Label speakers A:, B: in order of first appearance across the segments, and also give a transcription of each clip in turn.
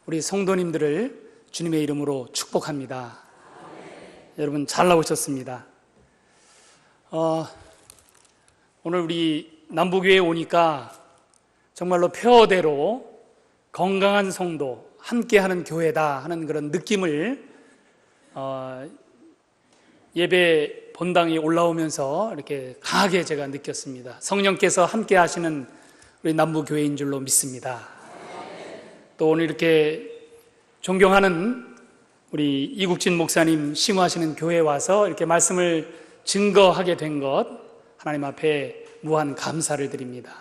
A: 우리 성도님들을 주님의 이름으로 축복합니다. 여러분 잘 나오셨습니다. 오늘 우리 남부교회에 오니까 정말로 표어대로 건강한 성도, 함께하는 교회다 하는 그런 느낌을 예배 본당에 올라오면서 이렇게 강하게 제가 느꼈습니다. 성령께서 함께 하시는 우리 남부교회인 줄로 믿습니다. 또 오늘 이렇게 존경하는 우리 이국진 목사님 심호하시는 교회에 와서 이렇게 말씀을 증거하게 된 것 하나님 앞에 무한 감사를 드립니다.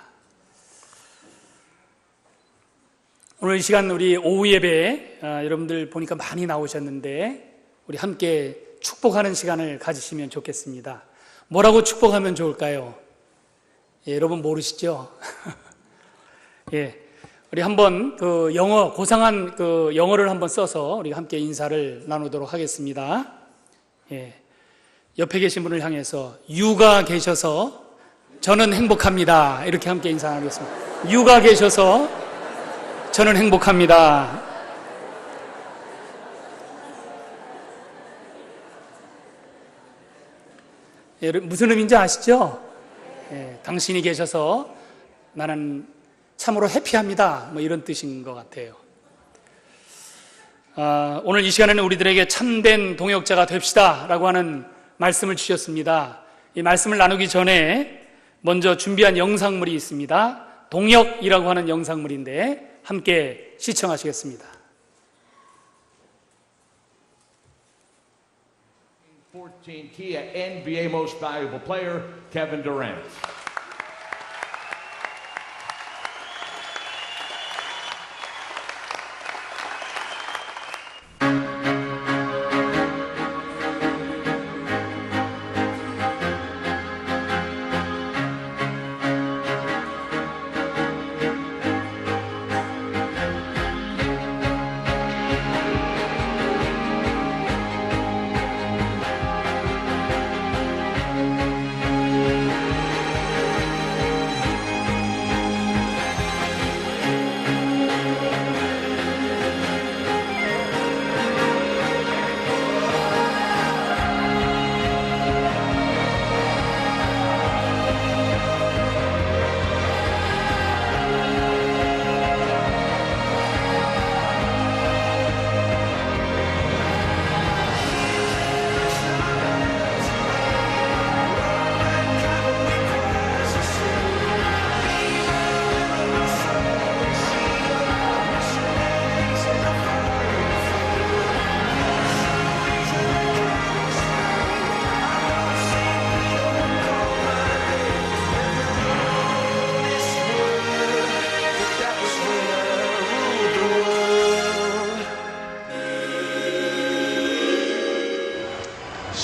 A: 오늘 이 시간 우리 오후 예배에 여러분들 보니까 많이 나오셨는데 우리 함께 축복하는 시간을 가지시면 좋겠습니다. 뭐라고 축복하면 좋을까요? 여러분 모르시죠? 예, 우리 한번 영어 고상한 영어를 한번 써서 우리 함께 인사를 나누도록 하겠습니다. 예, 옆에 계신 분을 향해서 유가 계셔서 저는 행복합니다. 이렇게 함께 인사 나누겠습니다. 유가 계셔서 저는 행복합니다. 무슨 의미인지 아시죠? 예, 당신이 계셔서 나는 참으로 해피합니다. 뭐 이런 뜻인 것 같아요. 오늘 이 시간에는 우리들에게 참된 동역자가 됩시다 라고 하는 말씀을 주셨습니다. 이 말씀을 나누기 전에 먼저 준비한 영상물이 있습니다. 동역이라고 하는 영상물인데 함께 시청하시겠습니다.
B: 14 key NBA Most Valuable Player Kevin Durant.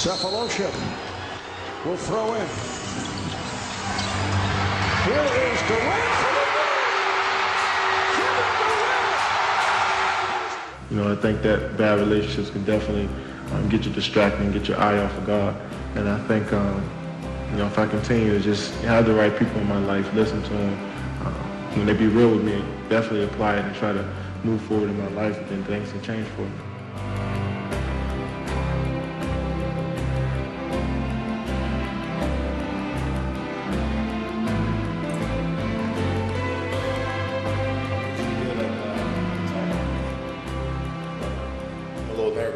C: Cephalosha will throw in. Here is Durant.
D: You know, I think that bad relationships can definitely get you distracted and get your eye off of God. And I think, you know, if I continue to just have the right people in my life, listen to them, when they be real with me, definitely apply it and try to move forward in my life, then things can change for me.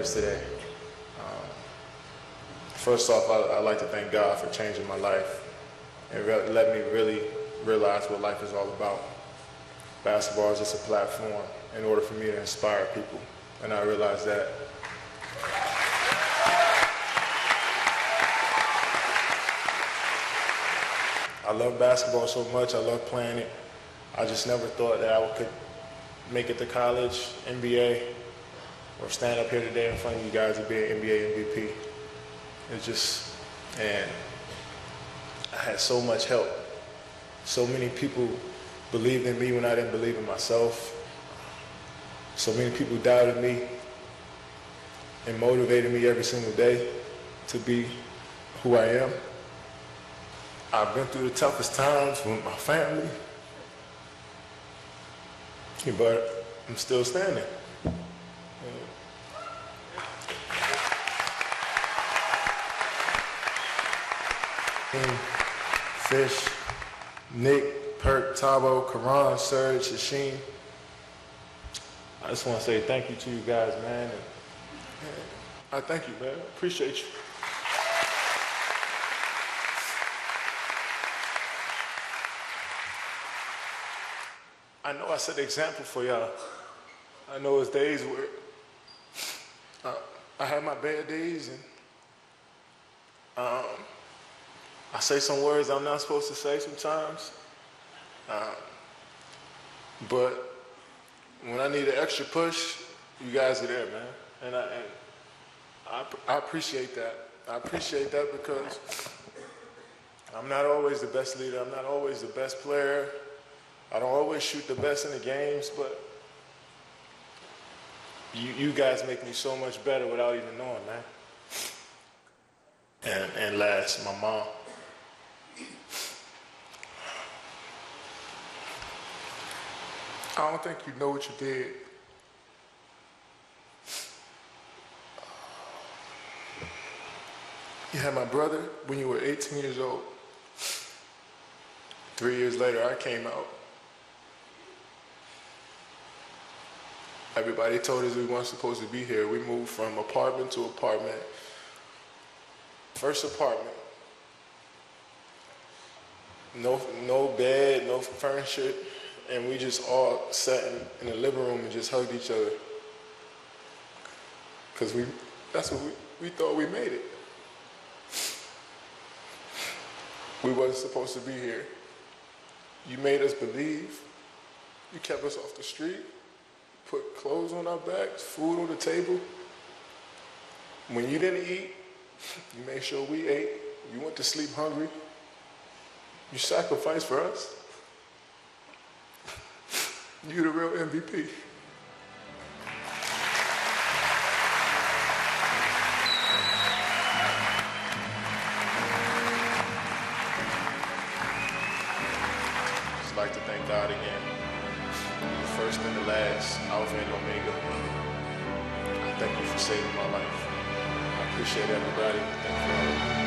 E: Today. First off, I'd like to thank God for changing my life and let me really realize what life is all about. Basketball is just a platform in order for me to inspire people, and I realized that. I love basketball so much, I love playing it. I just never thought that I could make it to college, NBA, or stand up here today in front of you guys and be an NBA MVP. It's just, and I had so much help. So many people believed in me when I didn't believe in myself. So many people doubted me and motivated me every single day to be who I am. I've been through the toughest times with my family, but I'm still standing. Fish, Nick, Perk, Tabo, Karan, Serge, Hashim. I just want to say thank you to you guys, man. And I thank you, man. Appreciate you. I know I set the example for y'all. I know it's days where I have my bad days and I say some words I'm not supposed to say sometimes. But when I need an extra push, you guys are there, man. And I appreciate that. I appreciate that because I'm not always the best leader. I'm not always the best player. I don't always shoot the best in the games, but you guys make me so much better without even knowing, man. And last, my mom. I don't think you know what you did. You had my brother when you were 18 years old. 3 years later, I came out. Everybody told us we weren't supposed to be here. We moved from apartment to apartment. First apartment. No bed, no furniture, and we just all sat in the living room and just hugged each other. Because that's what we thought we made it. We wasn't supposed to be here. You made us believe. You kept us off the street. Put clothes on our backs, food on the table. When you didn't eat, you made sure we ate. You went to sleep hungry. You sacrificed for us. You the real MVP. Just like to thank God again. The first and the last, Alpha and Omega. I thank you for saving my life. I appreciate everybody. Thank you all.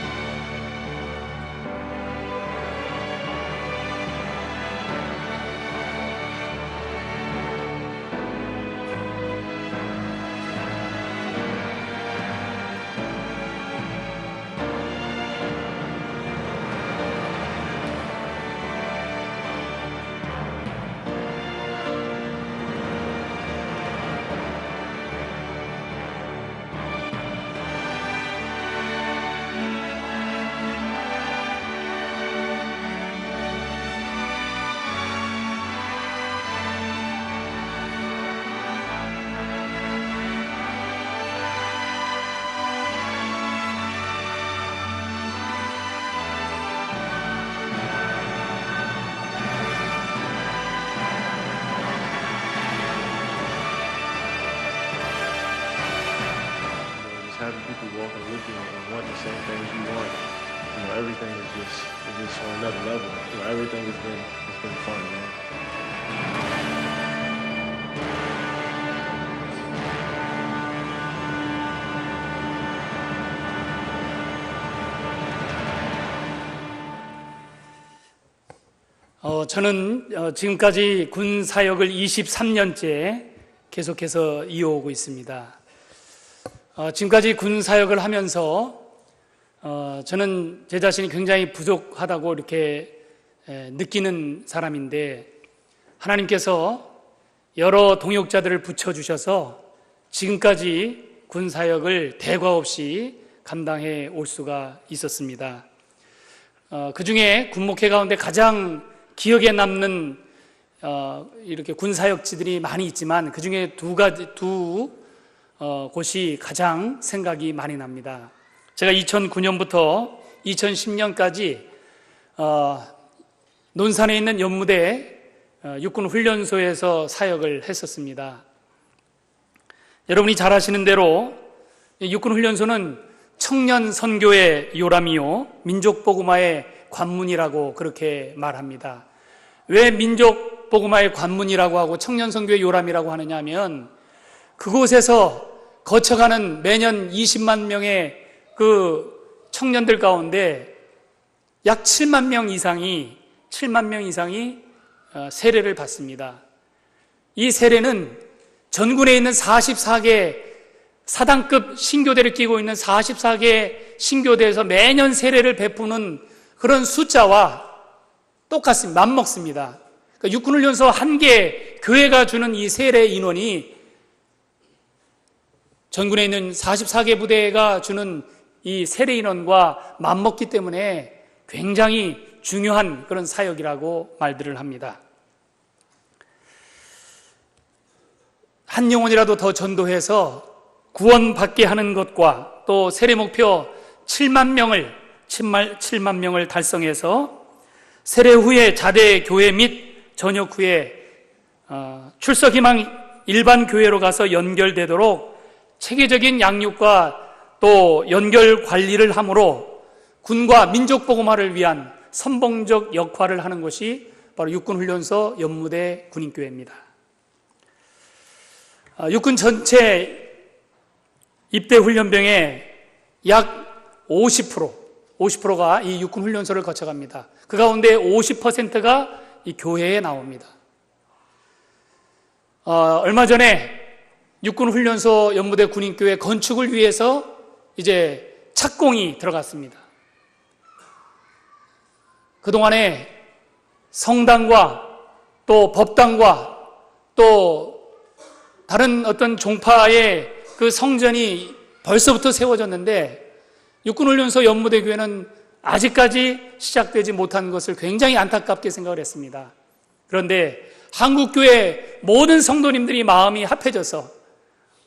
D: Having people walking with you and wanting the same things you want, everything is just on another level. Everything has been fun, man.
A: 저는 지금까지 군 사역을 23년째 계속해서 이어오고 있습니다. 지금까지 군 사역을 하면서 저는 제 자신이 굉장히 부족하다고 이렇게 느끼는 사람인데 하나님께서 여러 동역자들을 붙여주셔서 지금까지 군 사역을 대과 없이 감당해 올 수가 있었습니다. 그 중에 군목회 가운데 가장 기억에 남는 이렇게 군 사역지들이 많이 있지만 그 중에 두 곳이 가장 생각이 많이 납니다. 제가 2009년부터 2010년까지 논산에 있는 연무대 육군훈련소에서 사역을 했었습니다. 여러분이 잘 아시는 대로 육군훈련소는 청년 선교의 요람이요 민족복음화의 관문이라고 그렇게 말합니다. 왜 민족복음화의 관문이라고 하고 청년 선교의 요람이라고 하느냐 하면 그곳에서 거쳐가는 매년 20만 명의 그 청년들 가운데 약 7만 명 이상이 세례를 받습니다. 이 세례는 전군에 있는 44개 사단급 신교대를 끼고 있는 44개 신교대에서 매년 세례를 베푸는 그런 숫자와 똑같습니다. 맞먹습니다. 그러니까 육군훈련소 한 개 교회가 주는 이 세례 인원이 전군에 있는 44개 부대가 주는 이 세례 인원과 맞먹기 때문에 굉장히 중요한 그런 사역이라고 말들을 합니다. 한 영혼이라도 더 전도해서 구원받게 하는 것과 또 세례 목표 7만 명을 달성해서 세례 후에 자대 교회 및 전역 후에 출석 희망 일반 교회로 가서 연결되도록 체계적인 양육과 또 연결 관리를 함으로 군과 민족 복음화를 위한 선봉적 역할을 하는 것이 바로 육군훈련소 연무대 군인교회입니다. 육군 전체 입대 훈련병의 약 50%가 이 육군훈련소를 거쳐갑니다. 그 가운데 50%가 이 교회에 나옵니다. 얼마 전에 육군훈련소 연무대 군인교회 건축을 위해서 이제 착공이 들어갔습니다. 그동안에 성당과 또 법당과 또 다른 어떤 종파의 그 성전이 벌써부터 세워졌는데 육군훈련소 연무대 교회는 아직까지 시작되지 못한 것을 굉장히 안타깝게 생각을 했습니다. 그런데 한국교회 모든 성도님들이 마음이 합해져서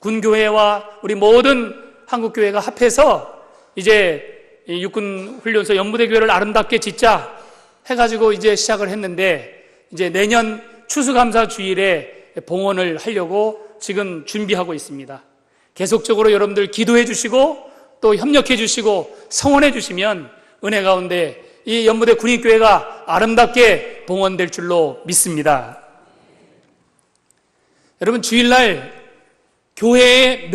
A: 군교회와 우리 모든 한국교회가 합해서 이제 육군훈련소 연무대 교회를 아름답게 짓자 해가지고 이제 시작을 했는데 이제 내년 추수감사 주일에 봉헌을 하려고 지금 준비하고 있습니다. 계속적으로 여러분들 기도해 주시고 또 협력해 주시고 성원해 주시면 은혜 가운데 이 연무대 군인교회가 아름답게 봉헌될 줄로 믿습니다. 여러분 주일날 교회에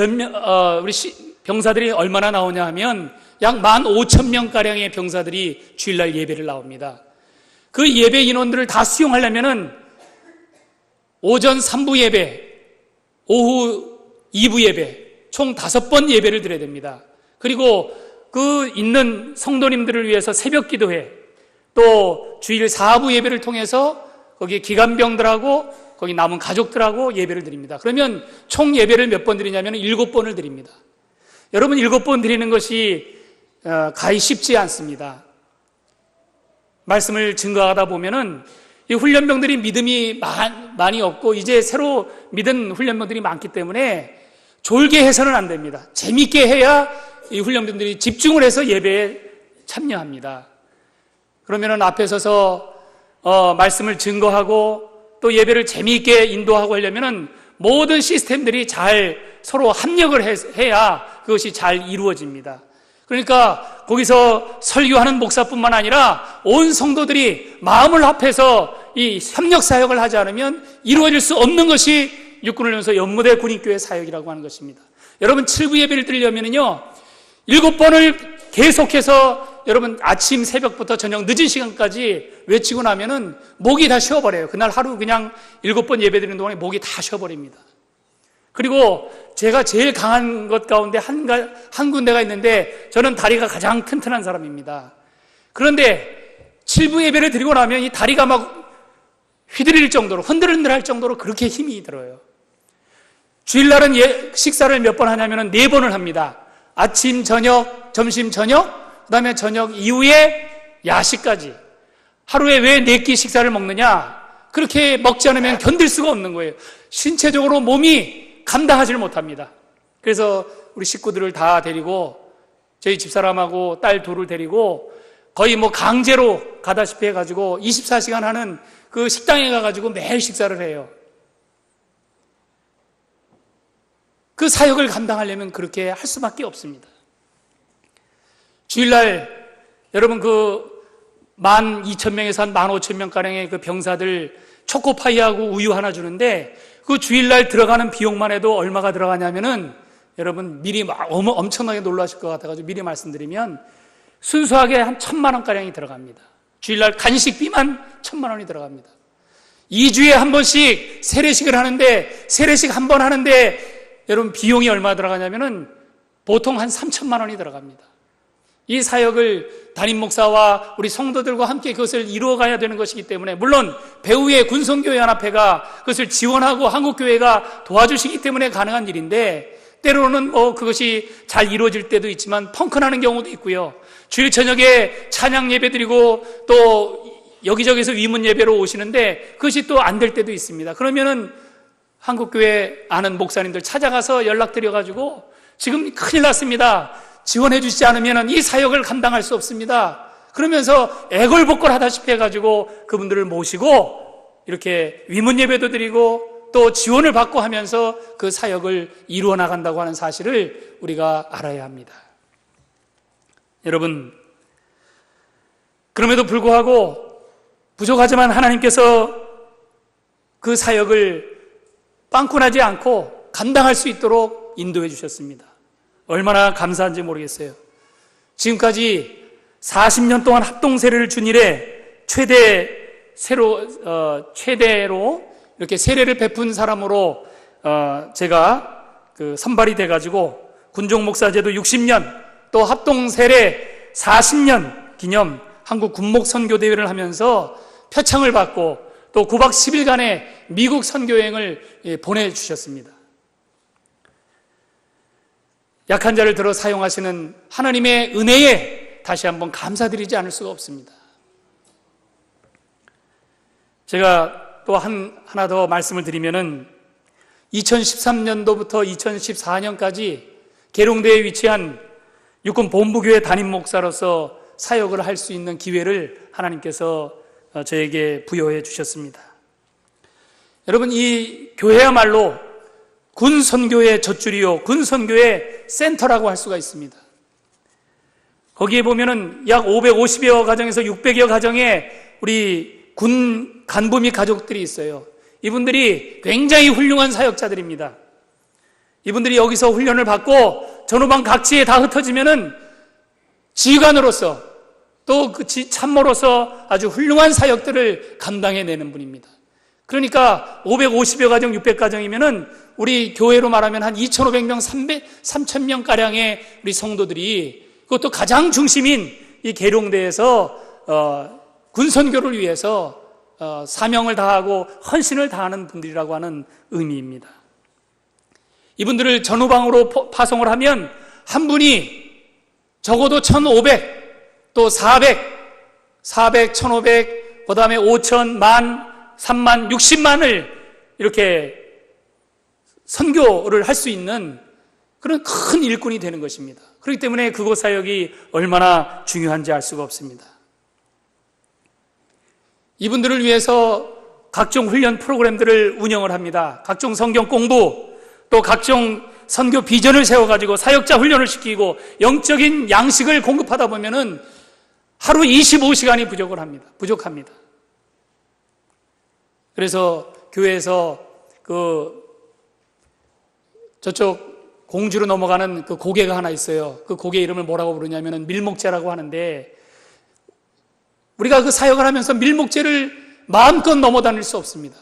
A: 우리 병사들이 얼마나 나오냐 하면 약 15,000명가량의 병사들이 주일날 예배를 나옵니다. 그 예배 인원들을 다 수용하려면은 오전 3부 예배, 오후 2부 예배, 총 5번 예배를 드려야 됩니다. 그리고 그 있는 성도님들을 위해서 새벽 기도회, 또 주일 4부 예배를 통해서 거기 기관병들하고 거기 남은 가족들하고 예배를 드립니다. 그러면 총 예배를 몇 번 드리냐면 7번을 드립니다. 여러분 7번 드리는 것이 가히 쉽지 않습니다. 말씀을 증거하다 보면은 이 훈련병들이 믿음이 많이 없고 이제 새로 믿은 훈련병들이 많기 때문에 졸게 해서는 안 됩니다. 재밌게 해야 이 훈련병들이 집중을 해서 예배에 참여합니다. 그러면은 앞에 서서 말씀을 증거하고 또 예배를 재미있게 인도하고 하려면은 모든 시스템들이 잘 서로 협력을 해야 그것이 잘 이루어집니다. 그러니까 거기서 설교하는 목사뿐만 아니라 온 성도들이 마음을 합해서 이 협력 사역을 하지 않으면 이루어질 수 없는 것이 육군훈련소 연무대 군인교회 사역이라고 하는 것입니다. 여러분 7부 예배를 드리려면요 7번을 계속해서 여러분 아침 새벽부터 저녁 늦은 시간까지 외치고 나면은 목이 다 쉬어버려요. 그날 하루 그냥 7번 예배 드리는 동안에 목이 다 쉬어버립니다. 그리고 제가 제일 강한 것 가운데 한 군데가 있는데 저는 다리가 가장 튼튼한 사람입니다. 그런데 7부 예배를 드리고 나면 이 다리가 막 휘두를 정도로 흔들흔들할 정도로 그렇게 힘이 들어요. 주일날은 식사를 몇 번 하냐면 4번을 합니다. 아침, 저녁, 점심, 저녁, 그 다음에 저녁 이후에 야식까지. 하루에 왜 4끼 식사를 먹느냐? 그렇게 먹지 않으면 견딜 수가 없는 거예요. 신체적으로 몸이 감당하지를 못합니다. 그래서 우리 식구들을 다 데리고 저희 집사람하고 딸 둘을 데리고 거의 뭐 강제로 가다시피 해가지고 24시간 하는 그 식당에 가가지고 매일 식사를 해요. 그 사역을 감당하려면 그렇게 할 수밖에 없습니다. 주일날 여러분 그 12,000명에서 한 15,000명가량의 그 병사들 초코파이하고 우유 하나 주는데 그 주일날 들어가는 비용만 해도 얼마가 들어가냐면은 여러분 미리 엄청나게 놀라실 것 같아가지고 미리 말씀드리면 순수하게 한 1,000만 원가량이 들어갑니다. 주일날 간식비만 1,000만 원이 들어갑니다. 2주에 한 번씩 세례식을 하는데, 세례식 한 번 하는데 여러분 비용이 얼마 들어가냐면은 보통 한 3,000만 원이 들어갑니다. 이 사역을 담임 목사와 우리 성도들과 함께 그것을 이루어가야 되는 것이기 때문에, 물론 배후의 군성교회연합회가 그것을 지원하고 한국교회가 도와주시기 때문에 가능한 일인데, 때로는 그것이 잘 이루어질 때도 있지만 펑크나는 경우도 있고요. 주일 저녁에 찬양 예배 드리고 또 여기저기서 위문 예배로 오시는데 그것이 또 안 될 때도 있습니다. 그러면은 한국교회 아는 목사님들 찾아가서 연락드려가지고 지금 큰일 났습니다. 지원해 주시지 않으면 이 사역을 감당할 수 없습니다. 그러면서 애걸복걸 하다시피 해가지고 그분들을 모시고 이렇게 위문 예배도 드리고 또 지원을 받고 하면서 그 사역을 이루어 나간다고 하는 사실을 우리가 알아야 합니다. 여러분, 그럼에도 불구하고 부족하지만 하나님께서 그 사역을 빵꾸나지 않고 감당할 수 있도록 인도해 주셨습니다. 얼마나 감사한지 모르겠어요. 지금까지 40년 동안 합동세례를 준 이래 최대로 이렇게 세례를 베푼 사람으로 제가 선발이 돼가지고 군종목사제도 60년 또 합동세례 40년 기념 한국 군목선교대회를 하면서 표창을 받고 또 9박 10일간의 미국 선교여행을 보내주셨습니다. 약한 자를 들어 사용하시는 하나님의 은혜에 다시 한번 감사드리지 않을 수가 없습니다. 제가 또 하나 더 말씀을 드리면은 2013년도부터 2014년까지 계룡대에 위치한 육군 본부교회 담임 목사로서 사역을 할 수 있는 기회를 하나님께서 저에게 부여해 주셨습니다. 여러분, 이 교회야말로 군선교의 젖줄이요, 군선교의 센터라고 할 수가 있습니다. 거기에 보면은 약 550여 가정에서 600여 가정의 우리 군 간부 및 가족들이 있어요. 이분들이 굉장히 훌륭한 사역자들입니다. 이분들이 여기서 훈련을 받고 전후방 각지에 다 흩어지면은 지휘관으로서 또 그 참모로서 아주 훌륭한 사역들을 감당해내는 분입니다. 그러니까 550여 가정, 600가정이면은 우리 교회로 말하면 한 2,500명, 3,000명 가량의 우리 성도들이, 그것도 가장 중심인 이 계룡대에서 군선교를 위해서 사명을 다하고 헌신을 다하는 분들이라고 하는 의미입니다. 이분들을 전후방으로 파송을 하면 한 분이 적어도 1,500, 또 400, 1,500, 그 다음에 5,000, 10,000, 30,000, 60만을 이렇게 선교를 할 수 있는 그런 큰 일꾼이 되는 것입니다. 그렇기 때문에 그곳 사역이 얼마나 중요한지 알 수가 없습니다. 이분들을 위해서 각종 훈련 프로그램들을 운영을 합니다. 각종 성경 공부, 또 각종 선교 비전을 세워가지고 사역자 훈련을 시키고 영적인 양식을 공급하다 보면은 하루 25시간이 부족합니다. 그래서 교회에서 저쪽 공주로 넘어가는 그 고개가 하나 있어요. 그 고개 이름을 뭐라고 부르냐면은 밀목제라고 하는데, 우리가 그 사역을 하면서 밀목제를 마음껏 넘어다닐 수 없습니다.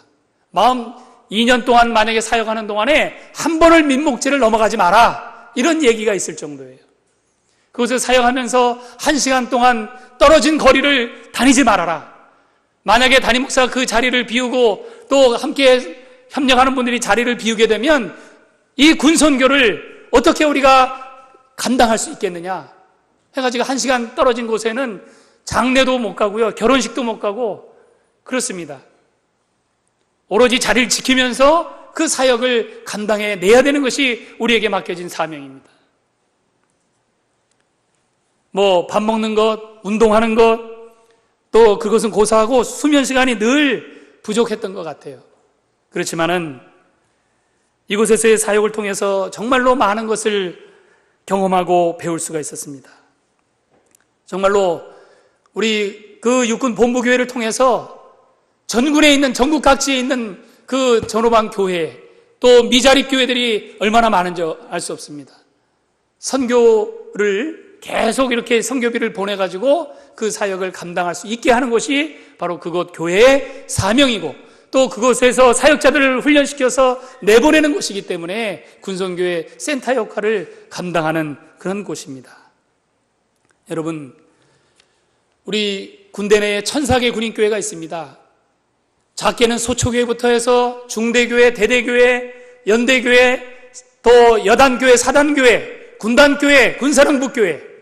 A: 2년 동안 만약에 사역하는 동안에 한 번을 밀목제를 넘어가지 마라, 이런 얘기가 있을 정도예요. 그것을 사역하면서 1시간 동안 떨어진 거리를 다니지 말아라. 만약에 담임 목사가 그 자리를 비우고 또 함께 협력하는 분들이 자리를 비우게 되면 이 군선교를 어떻게 우리가 감당할 수 있겠느냐 해가지고 1시간 떨어진 곳에는 장례도 못 가고요, 결혼식도 못 가고 그렇습니다. 오로지 자리를 지키면서 그 사역을 감당해내야 되는 것이 우리에게 맡겨진 사명입니다. 밥 먹는 것, 운동하는 것, 또 그것은 고사하고 수면 시간이 늘 부족했던 것 같아요. 그렇지만은 이곳에서의 사역을 통해서 정말로 많은 것을 경험하고 배울 수가 있었습니다. 정말로 우리 그 육군 본부교회를 통해서 전군에 있는, 전국 각지에 있는 그 전후방 교회, 또 미자립 교회들이 얼마나 많은지 알 수 없습니다. 선교를 계속 이렇게 선교비를 보내가지고 그 사역을 감당할 수 있게 하는 것이 바로 그곳 교회의 사명이고, 또 그곳에서 사역자들을 훈련시켜서 내보내는 곳이기 때문에 군선교회 센터 역할을 감당하는 그런 곳입니다. 여러분, 우리 군대 내에 1000개 군인교회가 있습니다. 작게는 소초교회부터 해서 중대교회, 대대교회, 연대교회, 또 여단교회, 사단교회, 군단교회, 군사령부교회,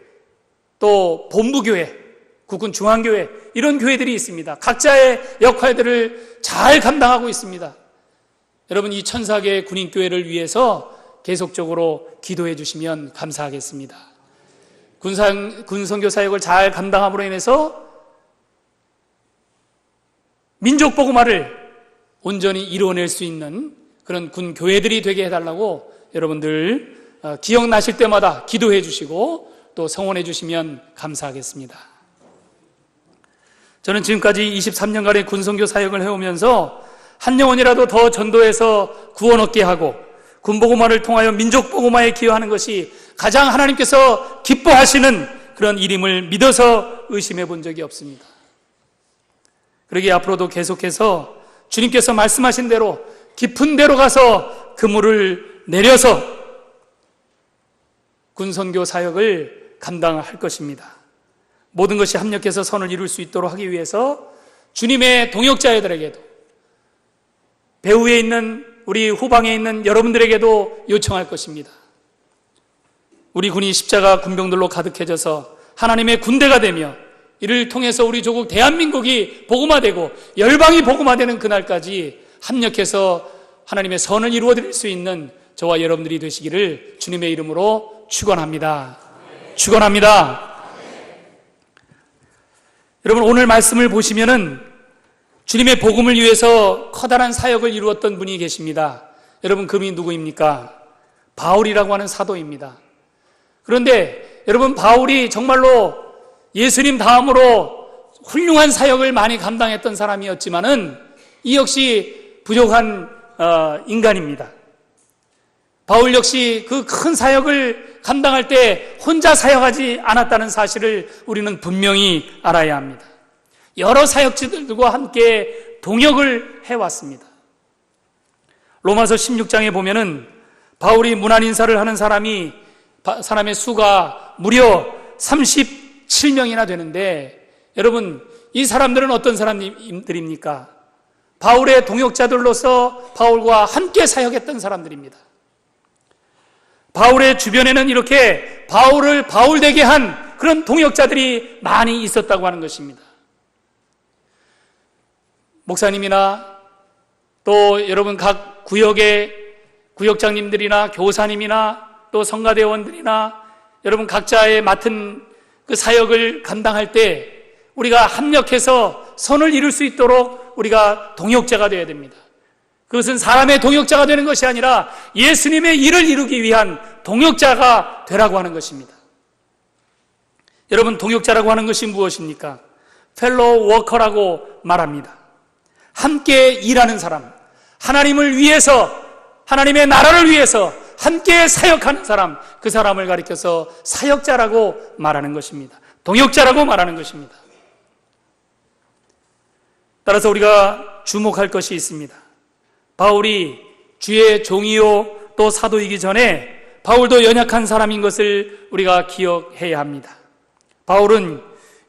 A: 또 본부교회, 국군중앙교회, 이런 교회들이 있습니다. 각자의 역할들을 잘 감당하고 있습니다. 여러분, 이 1000개의 군인교회를 위해서 계속적으로 기도해 주시면 감사하겠습니다. 군선교 사역을 잘 감당함으로 인해서 민족복음화를 온전히 이루어낼 수 있는 그런 군교회들이 되게 해달라고 여러분들 기억나실 때마다 기도해 주시고 또 성원해 주시면 감사하겠습니다. 저는 지금까지 23년간의 군선교 사역을 해오면서 한 영혼이라도 더 전도해서 구원 얻게 하고 군복음화를 통하여 민족복음화에 기여하는 것이 가장 하나님께서 기뻐하시는 그런 일임을 믿어서 의심해 본 적이 없습니다. 그러기에 앞으로도 계속해서 주님께서 말씀하신 대로 깊은 데로 가서 그물을 내려서 군선교 사역을 감당할 것입니다. 모든 것이 합력해서 선을 이룰 수 있도록 하기 위해서 주님의 동역자애들에게도, 배후에 있는 우리 후방에 있는 여러분들에게도 요청할 것입니다. 우리 군이 십자가 군병들로 가득해져서 하나님의 군대가 되며 이를 통해서 우리 조국 대한민국이 복음화되고 열방이 복음화되는 그날까지 합력해서 하나님의 선을 이루어드릴 수 있는 저와 여러분들이 되시기를 주님의 이름으로 축원합니다. 축원합니다. 여러분, 오늘 말씀을 보시면은 주님의 복음을 위해서 커다란 사역을 이루었던 분이 계십니다. 여러분, 그분이 누구입니까? 바울이라고 하는 사도입니다. 그런데 여러분, 바울이 정말로 예수님 다음으로 훌륭한 사역을 많이 감당했던 사람이었지만은 이 역시 부족한 인간입니다. 바울 역시 그 큰 사역을 감당할 때 혼자 사역하지 않았다는 사실을 우리는 분명히 알아야 합니다. 여러 사역자들과 함께 동역을 해왔습니다. 로마서 16장에 보면은 바울이 문안 인사를 하는 사람의 수가 무려 37명이나 되는데, 여러분, 이 사람들은 어떤 사람들입니까? 바울의 동역자들로서 바울과 함께 사역했던 사람들입니다. 바울의 주변에는 이렇게 바울을 바울되게 한 그런 동역자들이 많이 있었다고 하는 것입니다. 목사님이나 또 여러분 각 구역의 구역장님들이나 교사님이나 또 성가대원들이나 여러분 각자의 맡은 그 사역을 감당할 때 우리가 합력해서 선을 이룰 수 있도록 우리가 동역자가 되어야 됩니다. 그것은 사람의 동역자가 되는 것이 아니라 예수님의 일을 이루기 위한 동역자가 되라고 하는 것입니다. 여러분, 동역자라고 하는 것이 무엇입니까? 펠로우 워커라고 말합니다. 함께 일하는 사람, 하나님을 위해서, 하나님의 나라를 위해서 함께 사역하는 사람, 그 사람을 가리켜서 사역자라고 말하는 것입니다. 동역자라고 말하는 것입니다. 따라서 우리가 주목할 것이 있습니다. 바울이 주의 종이요 또 사도이기 전에 바울도 연약한 사람인 것을 우리가 기억해야 합니다. 바울은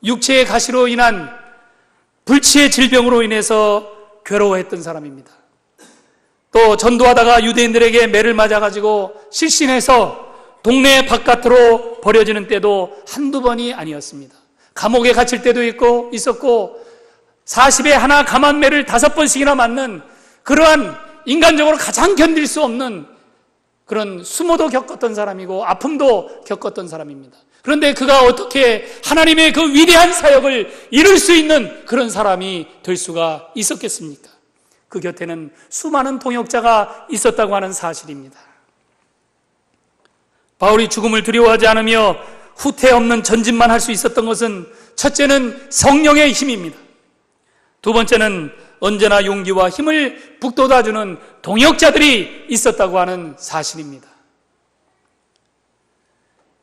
A: 육체의 가시로 인한 불치의 질병으로 인해서 괴로워했던 사람입니다. 또 전도하다가 유대인들에게 매를 맞아가지고 실신해서 동네 바깥으로 버려지는 때도 한두 번이 아니었습니다. 감옥에 갇힐 때도 있었고 40에 하나 감한 매를 5번씩이나 맞는 그러한 인간적으로 가장 견딜 수 없는 그런 수모도 겪었던 사람이고 아픔도 겪었던 사람입니다. 그런데 그가 어떻게 하나님의 그 위대한 사역을 이룰 수 있는 그런 사람이 될 수가 있었겠습니까? 그 곁에는 수많은 동역자가 있었다고 하는 사실입니다. 바울이 죽음을 두려워하지 않으며 후퇴 없는 전진만 할 수 있었던 것은 첫째는 성령의 힘입니다. 두 번째는 언제나 용기와 힘을 북돋아주는 동역자들이 있었다고 하는 사실입니다.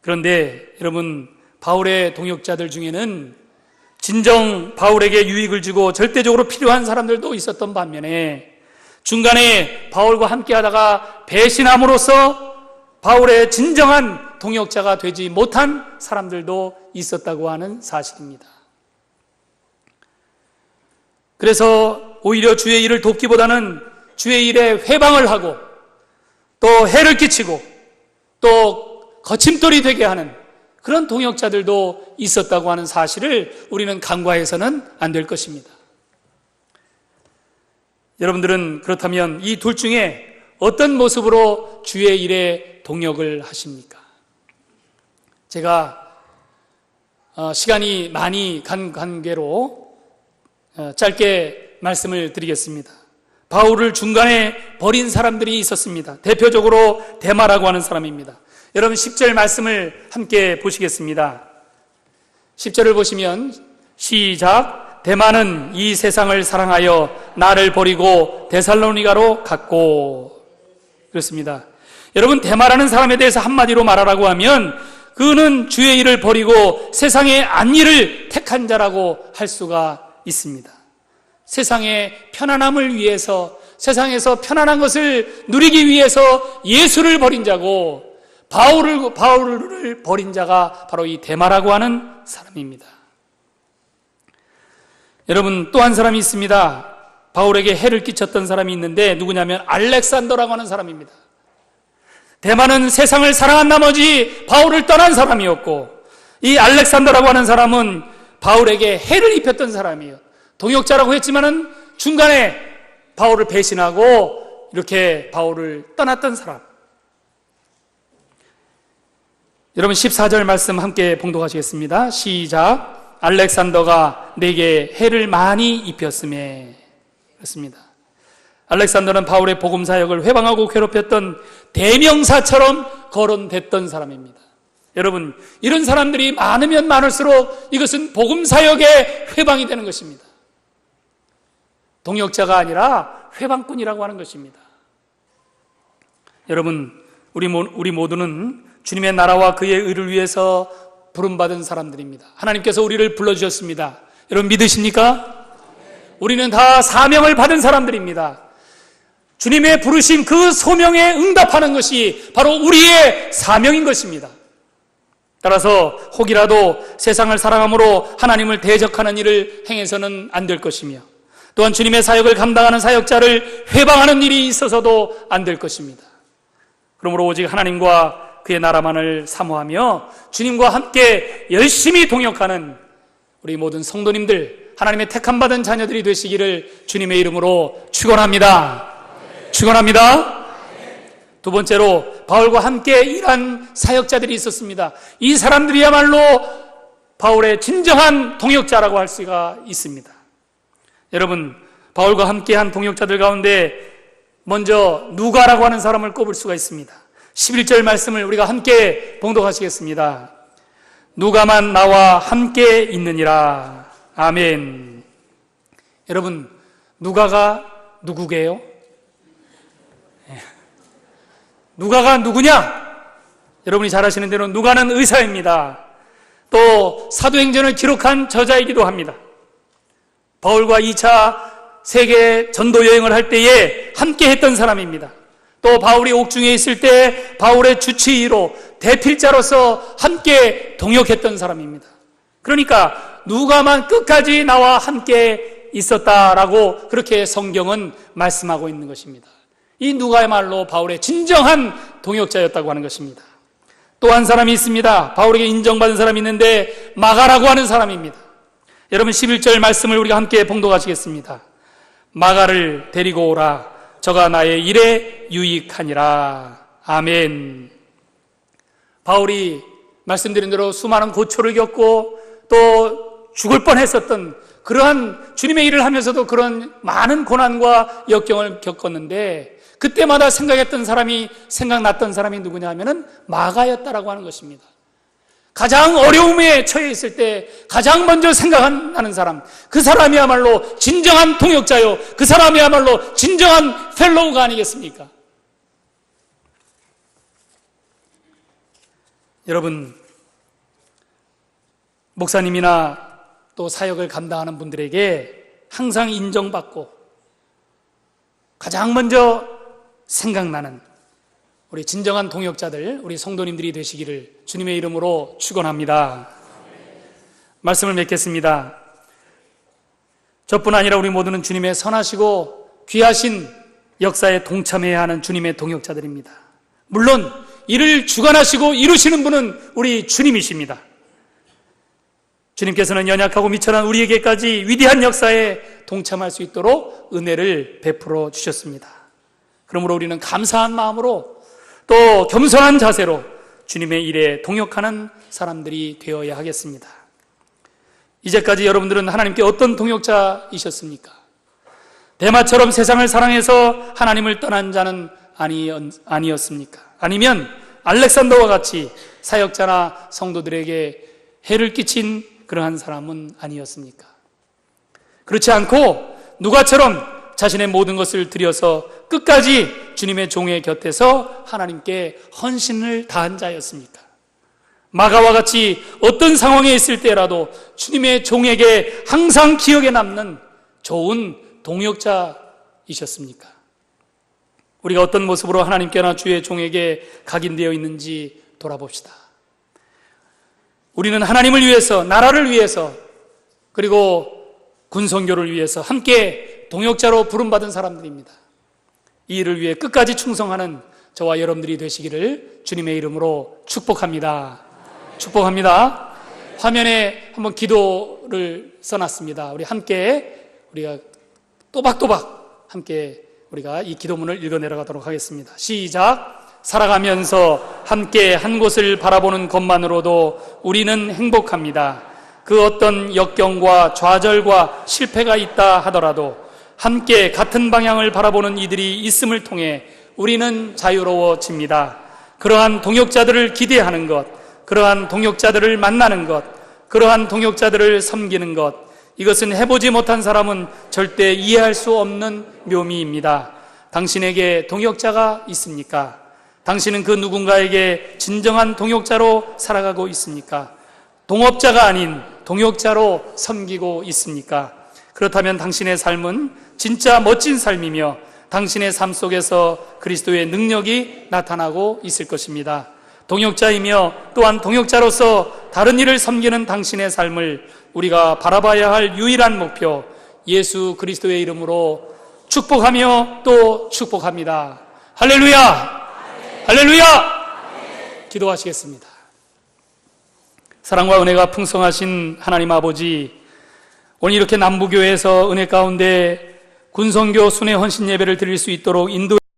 A: 그런데 여러분, 바울의 동역자들 중에는 진정 바울에게 유익을 주고 절대적으로 필요한 사람들도 있었던 반면에 중간에 바울과 함께 하다가 배신함으로써 바울의 진정한 동역자가 되지 못한 사람들도 있었다고 하는 사실입니다. 그래서 오히려 주의 일을 돕기보다는 주의 일에 회방을 하고 또 해를 끼치고 또 거침돌이 되게 하는 그런 동역자들도 있었다고 하는 사실을 우리는 간과해서는 안 될 것입니다. 여러분들은 그렇다면 이 둘 중에 어떤 모습으로 주의 일에 동역을 하십니까? 제가 시간이 많이 간 관계로 짧게 말씀을 드리겠습니다. 바울을 중간에 버린 사람들이 있었습니다. 대표적으로 데마라고 하는 사람입니다. 여러분 10절 말씀을 함께 보시겠습니다. 10절을 보시면 시작. 데마는 이 세상을 사랑하여 나를 버리고 데살로니가로 갔고. 그렇습니다. 여러분 데마라는 사람에 대해서 한마디로 말하라고 하면 그는 주의 일을 버리고 세상의 안일을 택한 자라고 할 수가 있습니다. 세상의 편안함을 위해서, 세상에서 편안한 것을 누리기 위해서 예수를 버린 자고 바울을 버린 자가 바로 이 데마라고 하는 사람입니다. 여러분 또 한 사람이 있습니다. 바울에게 해를 끼쳤던 사람이 있는데 누구냐면 알렉산더라고 하는 사람입니다. 데마는 세상을 사랑한 나머지 바울을 떠난 사람이었고 이 알렉산더라고 하는 사람은 바울에게 해를 입혔던 사람이에요. 동역자라고 했지만은 중간에 바울을 배신하고 이렇게 바울을 떠났던 사람. 여러분 14절 말씀 함께 봉독하시겠습니다. 시작. 알렉산더가 내게 해를 많이 입혔음에. 그렇습니다. 알렉산더는 바울의 복음 사역을 회방하고 괴롭혔던 대명사처럼 거론됐던 사람입니다. 여러분 이런 사람들이 많으면 많을수록 이것은 복음 사역의 회방이 되는 것입니다. 동역자가 아니라 회방꾼이라고 하는 것입니다. 여러분 우리 모두는 주님의 나라와 그의 의를 위해서 부름받은 사람들입니다. 하나님께서 우리를 불러주셨습니다. 여러분 믿으십니까? 우리는 다 사명을 받은 사람들입니다. 주님의 부르심 그 소명에 응답하는 것이 바로 우리의 사명인 것입니다. 따라서 혹이라도 세상을 사랑함으로 하나님을 대적하는 일을 행해서는 안 될 것이며 또한 주님의 사역을 감당하는 사역자를 회방하는 일이 있어서도 안 될 것입니다. 그러므로 오직 하나님과 그의 나라만을 사모하며 주님과 함께 열심히 동역하는 우리 모든 성도님들, 하나님의 택함받은 자녀들이 되시기를 주님의 이름으로 축원합니다. 축원합니다. 두 번째로 바울과 함께 일한 사역자들이 있었습니다. 이 사람들이야말로 바울의 진정한 동역자라고 할 수가 있습니다. 여러분 바울과 함께한 동역자들 가운데 먼저 누가라고 하는 사람을 꼽을 수가 있습니다. 11절 말씀을 우리가 함께 봉독하시겠습니다. 누가만 나와 함께 있느니라. 아멘. 여러분 누가가 누구게요? 누가가 누구냐? 여러분이 잘 아시는 대로 누가는 의사입니다. 또 사도행전을 기록한 저자이기도 합니다. 바울과 2차 세계 전도 여행을 할 때에 함께 했던 사람입니다. 또 바울이 옥중에 있을 때 바울의 주치의로 대필자로서 함께 동역했던 사람입니다. 그러니까 누가만 끝까지 나와 함께 있었다라고 그렇게 성경은 말씀하고 있는 것입니다. 이 누가야말로 바울의 진정한 동역자였다고 하는 것입니다. 또 한 사람이 있습니다. 바울에게 인정받은 사람이 있는데 마가라고 하는 사람입니다. 여러분 11절 말씀을 우리가 함께 봉독하시겠습니다. 마가를 데리고 오라. 저가 나의 일에 유익하니라. 아멘. 바울이 말씀드린 대로 수많은 고초를 겪고 또 죽을 뻔했었던 그러한 주님의 일을 하면서도 그런 많은 고난과 역경을 겪었는데 그때마다 생각났던 사람이 누구냐 하면은 마가였다라고 하는 것입니다. 가장 어려움에 처해 있을 때 가장 먼저 생각나는 사람, 그 사람이야말로 진정한 동역자요, 그 사람이야말로 진정한 펠로우가 아니겠습니까? 여러분 목사님이나 또 사역을 감당하는 분들에게 항상 인정받고 가장 먼저 생각나는 우리 진정한 동역자들, 우리 성도님들이 되시기를 주님의 이름으로 축원합니다. 말씀을 맺겠습니다. 저뿐 아니라 우리 모두는 주님의 선하시고 귀하신 역사에 동참해야 하는 주님의 동역자들입니다. 물론 이를 주관하시고 이루시는 분은 우리 주님이십니다. 주님께서는 연약하고 미천한 우리에게까지 위대한 역사에 동참할 수 있도록 은혜를 베풀어 주셨습니다. 그러므로 우리는 감사한 마음으로 또 겸손한 자세로 주님의 일에 동역하는 사람들이 되어야 하겠습니다. 이제까지 여러분들은 하나님께 어떤 동역자이셨습니까? 데마처럼 세상을 사랑해서 하나님을 떠난 자는 아니었습니까? 아니면 알렉산더와 같이 사역자나 성도들에게 해를 끼친 그러한 사람은 아니었습니까? 그렇지 않고 누가처럼 자신의 모든 것을 들여서 끝까지 주님의 종의 곁에서 하나님께 헌신을 다한 자였습니까? 마가와 같이 어떤 상황에 있을 때라도 주님의 종에게 항상 기억에 남는 좋은 동역자이셨습니까? 우리가 어떤 모습으로 하나님께나 주의 종에게 각인되어 있는지 돌아봅시다. 우리는 하나님을 위해서, 나라를 위해서, 그리고 군선교를 위해서 함께 동역자로 부름받은 사람들입니다. 이 일을 위해 끝까지 충성하는 저와 여러분들이 되시기를 주님의 이름으로 축복합니다. 축복합니다. 화면에 한번 기도를 써놨습니다. 우리 함께 우리가 또박또박 함께 우리가 이 기도문을 읽어내려가도록 하겠습니다. 시작. 살아가면서 함께 한 곳을 바라보는 것만으로도 우리는 행복합니다. 그 어떤 역경과 좌절과 실패가 있다 하더라도 함께 같은 방향을 바라보는 이들이 있음을 통해 우리는 자유로워집니다. 그러한 동역자들을 기대하는 것, 그러한 동역자들을 만나는 것, 그러한 동역자들을 섬기는 것, 이것은 해보지 못한 사람은 절대 이해할 수 없는 묘미입니다. 당신에게 동역자가 있습니까? 당신은 그 누군가에게 진정한 동역자로 살아가고 있습니까? 동업자가 아닌 동역자로 섬기고 있습니까? 그렇다면 당신의 삶은 진짜 멋진 삶이며 당신의 삶 속에서 그리스도의 능력이 나타나고 있을 것입니다. 동역자이며 또한 동역자로서 다른 이를 섬기는 당신의 삶을 우리가 바라봐야 할 유일한 목표, 예수 그리스도의 이름으로 축복하며 또 축복합니다. 할렐루야! 할렐루야! 기도하시겠습니다. 사랑과 은혜가 풍성하신 하나님 아버지, 오늘 이렇게 남부교회에서 은혜 가운데 군선교 순회 헌신 예배를 드릴 수 있도록 인도해